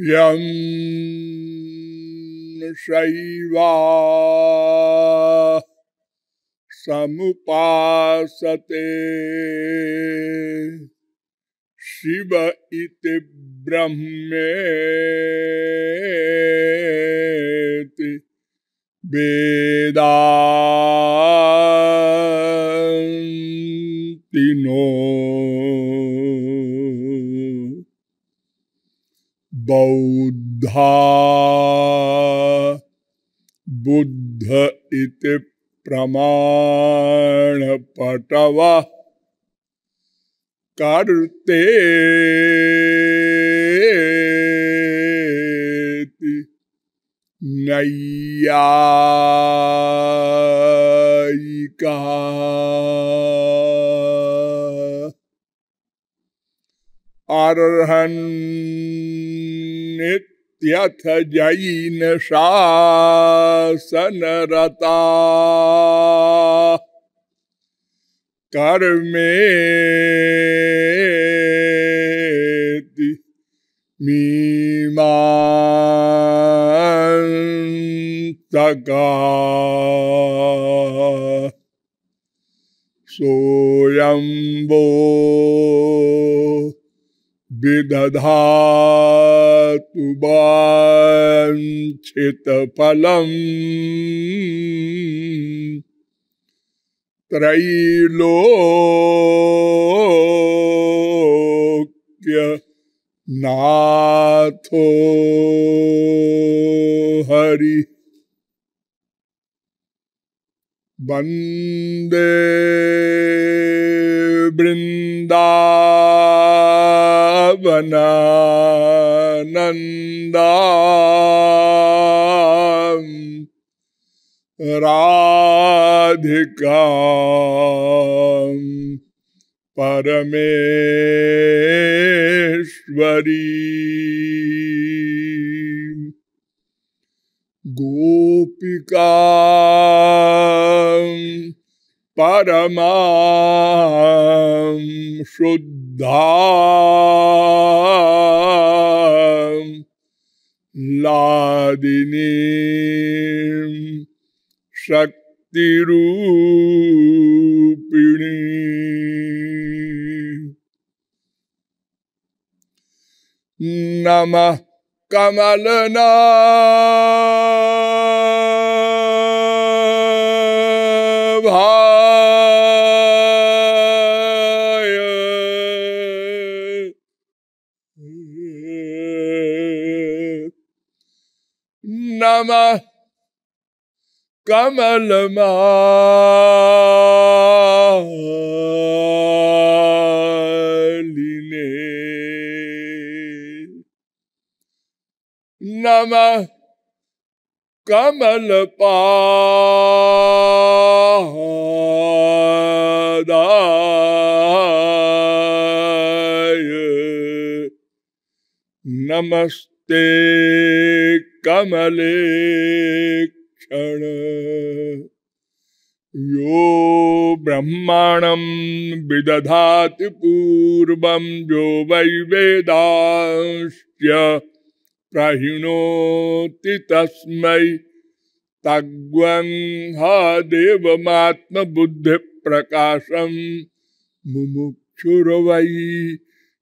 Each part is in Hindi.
यं शैवा समुपासते शिव इति ब्रह्मेति वेदान्तिनो बौद्धा बुद्ध इति प्रमाणपटवः कर्तेति नैयायिकाः अर्हन्नित्यथ जैन शासनरताः कर्मेति मीमांसकाः सोऽयंबो विदधातु वाञ्छितफलम् त्रैलोक्य नाथो हरि वंदे वृंदावनानंदा राधिका परमेश्वरी गोपिका परमां शुद्धा लादिनी शक्तिरूपिणी नमः कमलनाभाय नमः कमलमालिने नमः कमलपादाय नमस्ते कमलेक्षण यो ब्रह्माणं विदधाति पूर्वं यो वै वेदांश्च प्रहिणोति तस्मै तग्वं हा देवमात्मबुद्धिप्रकाशं मुमुक्षुर्वै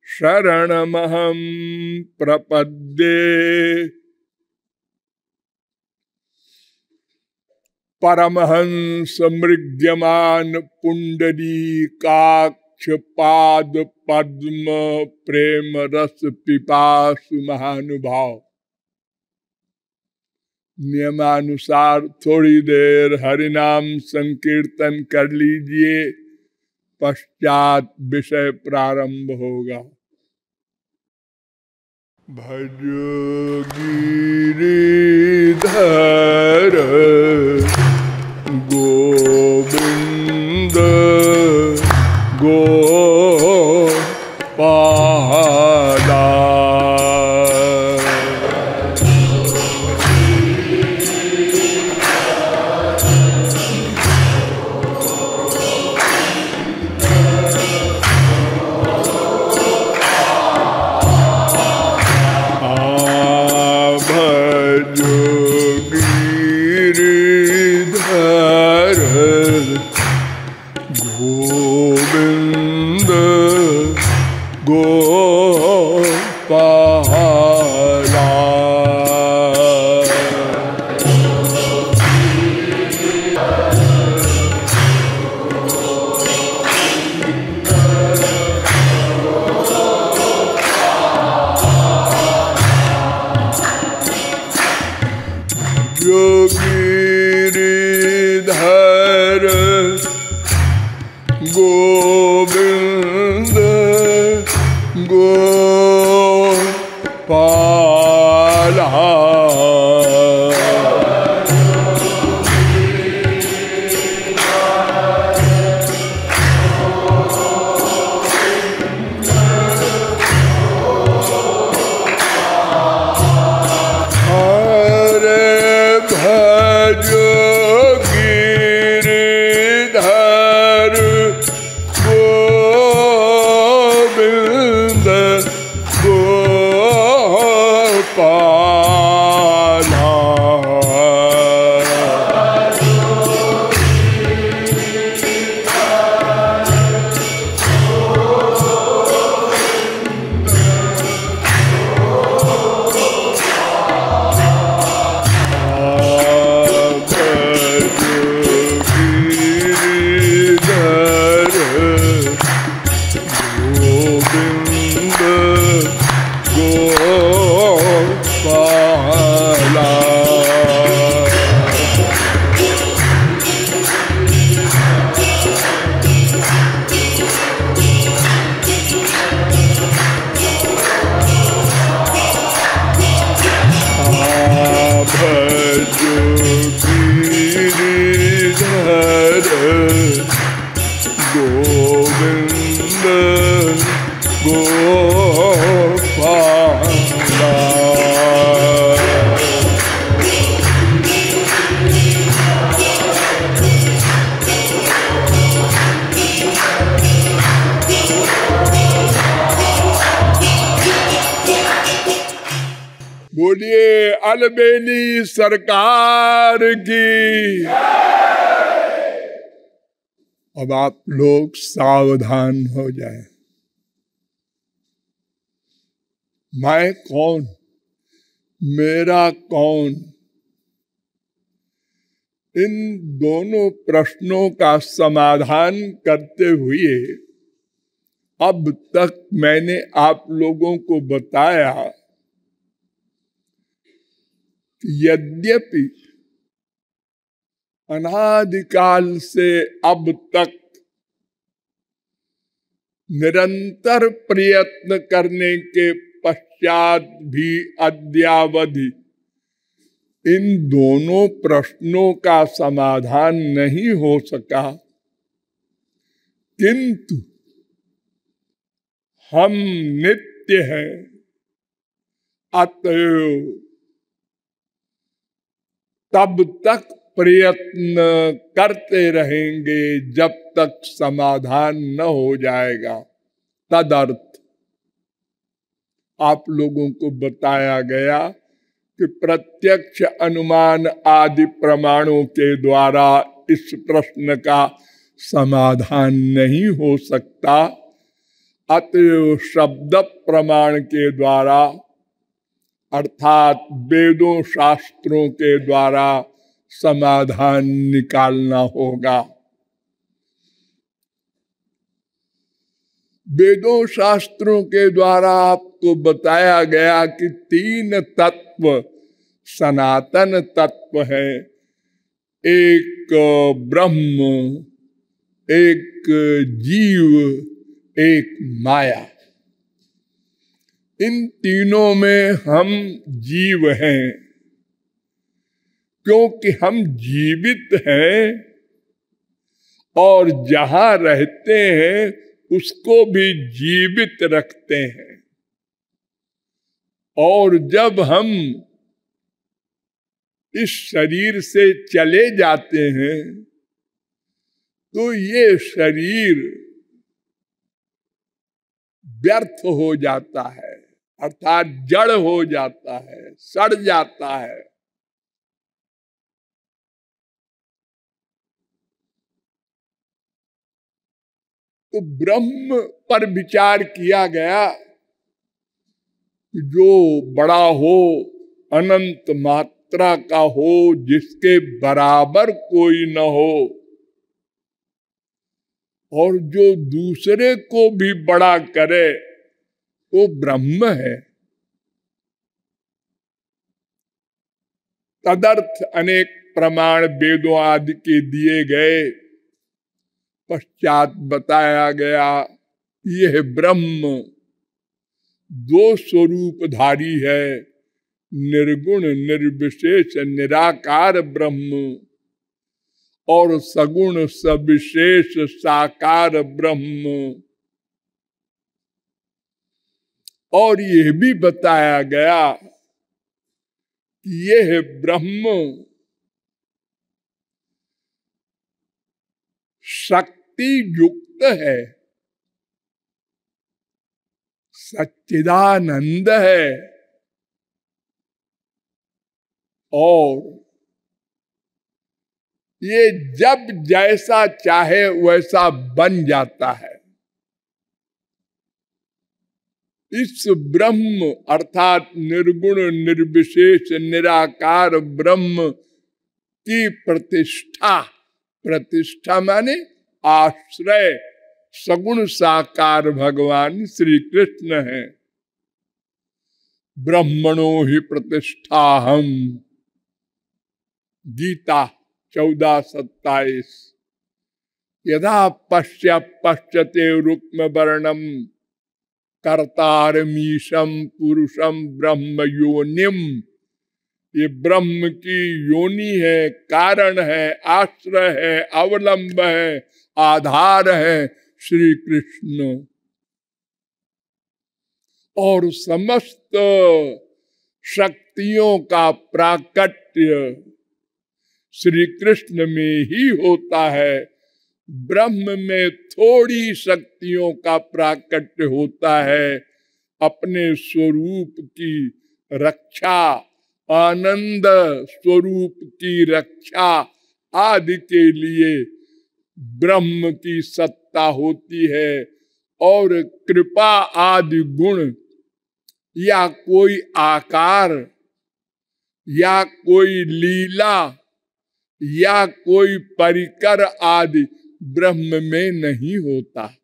शरणमहं प्रपद्ये। परमहंस मृग्यमान पुंडरीकाक्ष पाद पद्म प्रेम रस पिपासु महानुभाव नियमानुसार थोड़ी देर हरिनाम संकीर्तन कर लीजिए, पश्चात विषय प्रारंभ होगा। भज गिरिधर गोविंद गोपाला गोविंद गोपाला। गिरिधर गोविंद गोपाला। बोलिए अलबेली सरकार की। अब आप लोग सावधान हो जाएं। मैं कौन, मेरा कौन, इन दोनों प्रश्नों का समाधान करते हुए अब तक मैंने आप लोगों को बताया यद्यपि अनादिकाल से अब तक निरंतर प्रयत्न करने के पश्चात भी अद्यावधि इन दोनों प्रश्नों का समाधान नहीं हो सका, किंतु हम नित्य हैं, अतएव तब तक प्रयत्न करते रहेंगे जब तक समाधान न हो जाएगा। तदर्थ आप लोगों को बताया गया कि प्रत्यक्ष अनुमान आदि प्रमाणों के द्वारा इस प्रश्न का समाधान नहीं हो सकता, अतएव शब्द प्रमाण के द्वारा अर्थात वेदों शास्त्रों के द्वारा समाधान निकालना होगा। वेदों शास्त्रों के द्वारा आपको बताया गया कि तीन तत्व सनातन तत्व है, एक ब्रह्म, एक जीव, एक माया। इन तीनों में हम जीव हैं, क्योंकि हम जीवित हैं और जहां रहते हैं उसको भी जीवित रखते हैं। और जब हम इस शरीर से चले जाते हैं तो ये शरीर व्यर्थ हो जाता है, अर्थात जड़ हो जाता है, सड़ जाता है। तो ब्रह्म पर विचार किया गया, जो बड़ा हो, अनंत मात्रा का हो, जिसके बराबर कोई न हो, और जो दूसरे को भी बड़ा करे, वो ब्रह्म है। तदर्थ अनेक प्रमाण वेदों आदि के दिए गए। पश्चात बताया गया यह ब्रह्म दो स्वरूपधारी है, निर्गुण निर्विशेष निराकार ब्रह्म और सगुण सविशेष साकार ब्रह्म। और यह भी बताया गया कि यह ब्रह्म शक्ति युक्त है, सच्चिदानंद है, और ये जब जैसा चाहे वैसा बन जाता है। इस ब्रह्म अर्थात निर्गुण निर्विशेष निराकार ब्रह्म की प्रतिष्ठा, प्रतिष्ठा माने आश्रय सगुण साकार भगवान श्री कृष्ण है। ब्रह्मणो ही प्रतिष्ठा हम, गीता 14:27। यदा पश्यते रुक्म वर्णम कर्तारमीशम पुरुषम ब्रह्म योनिम। ये ब्रह्म की योनि है, कारण है, आश्रय है, अवलंब है, आधार है श्री कृष्ण। और समस्त शक्तियों का प्राकट्य श्री कृष्ण में ही होता है। ब्रह्म में थोड़ी शक्तियों का प्राकट्य होता है। अपने स्वरूप की रक्षा, आनंद स्वरूप की रक्षा आदि के लिए ब्रह्म की सत्ता होती है। और कृपा आदि गुण या कोई आकार या कोई लीला या कोई परिकर आदि ब्रह्म में नहीं होता।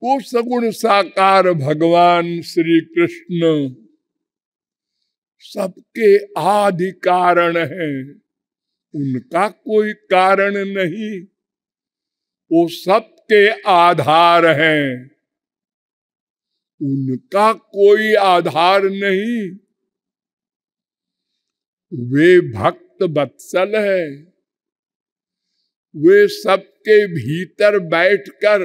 वो सगुण साकार भगवान श्री कृष्ण सबके आदि कारण है, उनका कोई कारण नहीं। वो सबके आधार हैं, उनका कोई आधार नहीं। वे भक्त वत्सल है, वे सबके भीतर बैठकर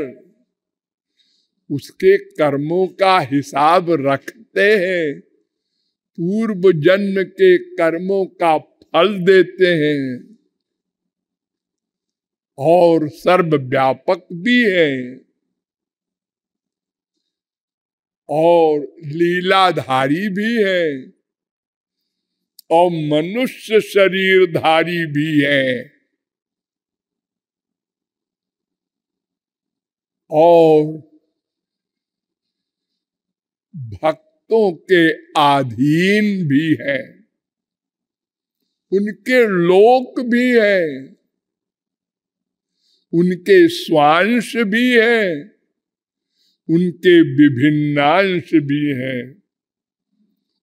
उसके कर्मों का हिसाब रखते हैं, पूर्व जन्म के कर्मों का फल देते हैं, और सर्वव्यापक भी है, और लीलाधारी भी है, और मनुष्य शरीरधारी भी है, और भक्तों के अधीन भी है, उनके लोक भी है, उनके स्वांश भी है, उनके विभिन्नांश भी हैं।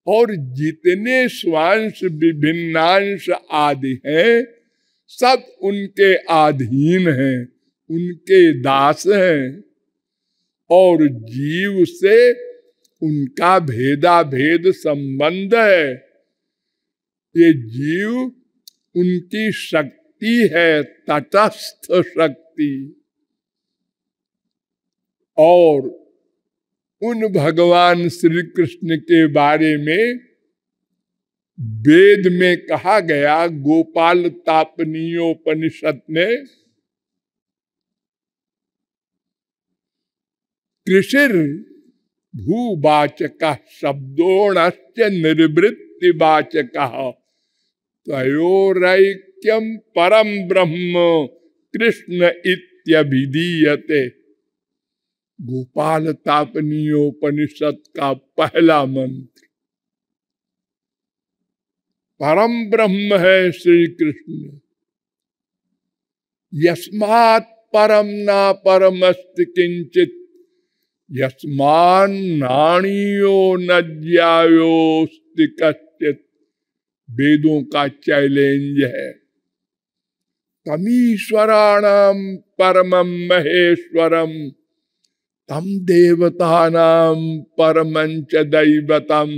और जितने स्वांश विभिन्नांश आदि हैं सब उनके अधीन हैं, उनके दास हैं। और जीव से उनका भेदा भेद संबंध है। ये जीव उनकी शक्ति है, तटस्थ शक्ति। और उन भगवान श्री कृष्ण के बारे में वेद में कहा गया, गोपाल तापनीयोपनिषद में, कृषिर भूवाचक शब्दोश्च निर्वृत्तिवाचक तयोरैक्यम परम ब्रह्म कृष्ण इत्यभिधीयते। गोपाल तापनीयोपनिषद का पहला मंत्र। परम ब्रह्म है श्री कृष्ण। यस्मात् परम ना परमस्ति किंचित, यस्मान नाणीयो न ज्यायोस्ति कश्चित। वेदों का चैलेंज है। तमीश्वराणाम परमं महेश्वरम, तम देवतानां परमंच दैवतम।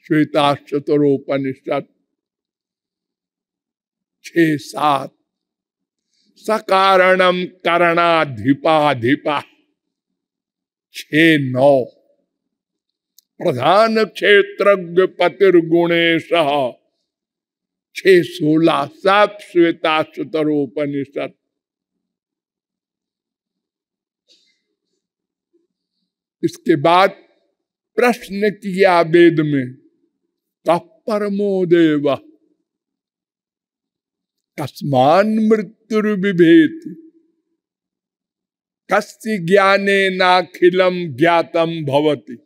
श्वेताश्वतरोपनिषद 6-7। सकारणम करणाधिपाधिपा 6-9। प्रधान क्षेत्रज्ञ पतिर्गुणेश 6-16। सब श्वेताश्वतरोपनिषद। इसके बाद प्रश्न किया वेद में, कः परमो देव कस्मान मृत्युर्बिभेति, कस्य ज्ञानेनाखिलम ज्ञातम भवति।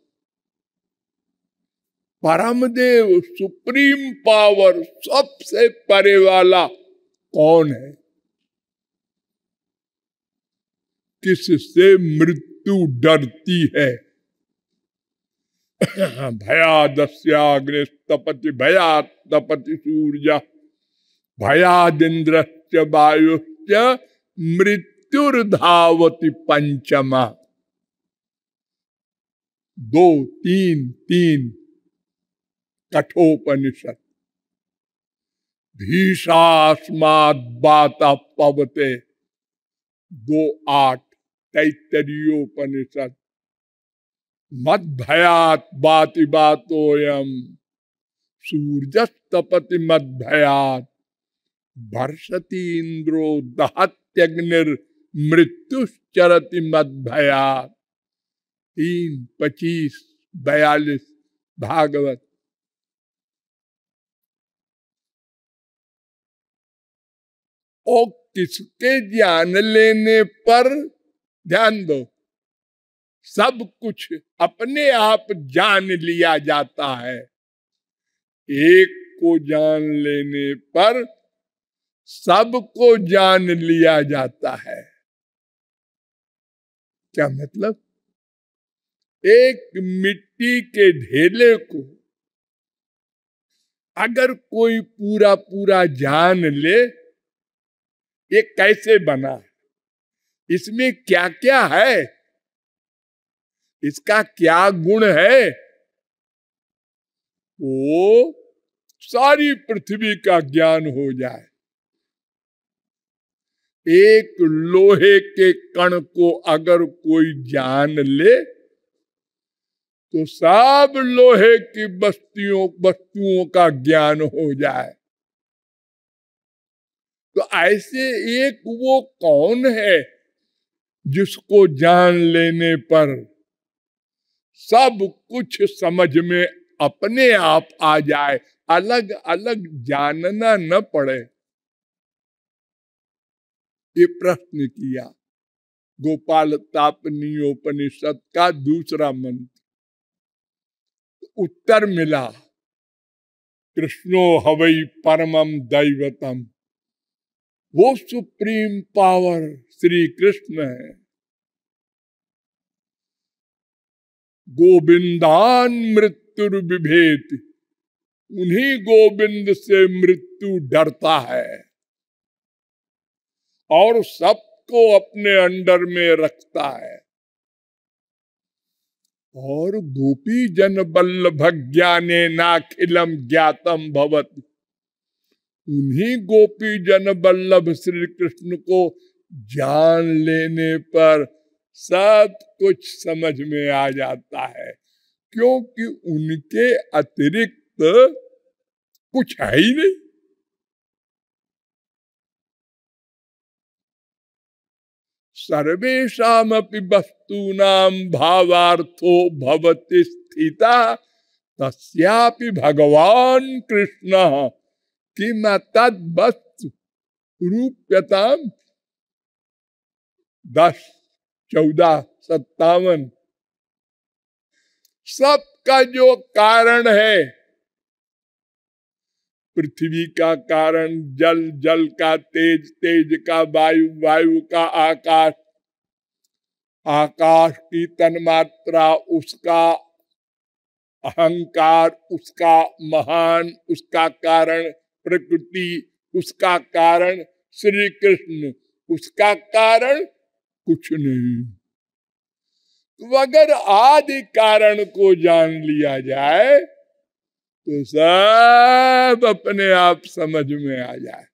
परम देव, सुप्रीम पावर, सबसे परे वाला कौन है? किससे मृत्यु डरती है? भयादस्याग्निस्तपति भयात् तपति सूर्य, भयादिन्द्रश्च वायुश्च मृत्युर्धावति पंचमा। 2-3-3 कठोपनिषद। भीषास्माद् वातः पवते 2-8 तैत्तरीयोपनिषद। मद्भयात् वाति वातोयम सूर्यस्तपति मद्भयात्, वर्षति इंद्रो दहत्यग्निर्मृत्युश्चरति मद्भयात्। 3-25-42 भागवत। और किसके जान लेने पर, ध्यान दो, सब कुछ अपने आप जान लिया जाता है। एक को जान लेने पर सबको जान लिया जाता है। क्या मतलब? एक मिट्टी के ढेले को अगर कोई पूरा पूरा जान ले, ये कैसे बना, इसमें क्या क्या है, इसका क्या गुण है, वो सारी पृथ्वी का ज्ञान हो जाए। एक लोहे के कण को अगर कोई जान ले तो सब लोहे की वस्तुओं का ज्ञान हो जाए। तो ऐसे एक वो कौन है जिसको जान लेने पर सब कुछ समझ में अपने आप आ जाए, अलग अलग जानना न पड़े? ये प्रश्न किया। गोपाल तापनीयोपनिषद का दूसरा मंत्र। उत्तर मिला, कृष्णो हवै परमम दैवतम। वो सुप्रीम पावर श्री कृष्ण है। गोविंदान मृत्युर्बिभेति, उन्हीं गोविंद से मृत्यु डरता है और सबको अपने अंडर में रखता है। और गोपी जन बल्लभ ज्ञानेनाखिलम ज्ञातम भवति, उन्हीं गोपी जन बल्लभ श्री कृष्ण को जान लेने पर सब कुछ समझ में आ जाता है, क्योंकि उनके अतिरिक्त कुछ है ही नहीं। सर्वेषामपि वस्तूनां भावार्थो भवति स्थिता, तस्यापि भगवान कृष्ण किम तद्वस्तु रूप्यताम 10, 14, 57 सबका जो कारण है, पृथ्वी का कारण जल, जल का तेज, तेज का वायु, वायु का आकाश, आकाश की तन्मात्रा, उसका अहंकार, उसका महान, उसका कारण प्रकृति, उसका कारण श्री कृष्ण, उसका कारण कुछ नहीं। तो अगर आदि कारण को जान लिया जाए तो सब अपने आप समझ में आ जाए।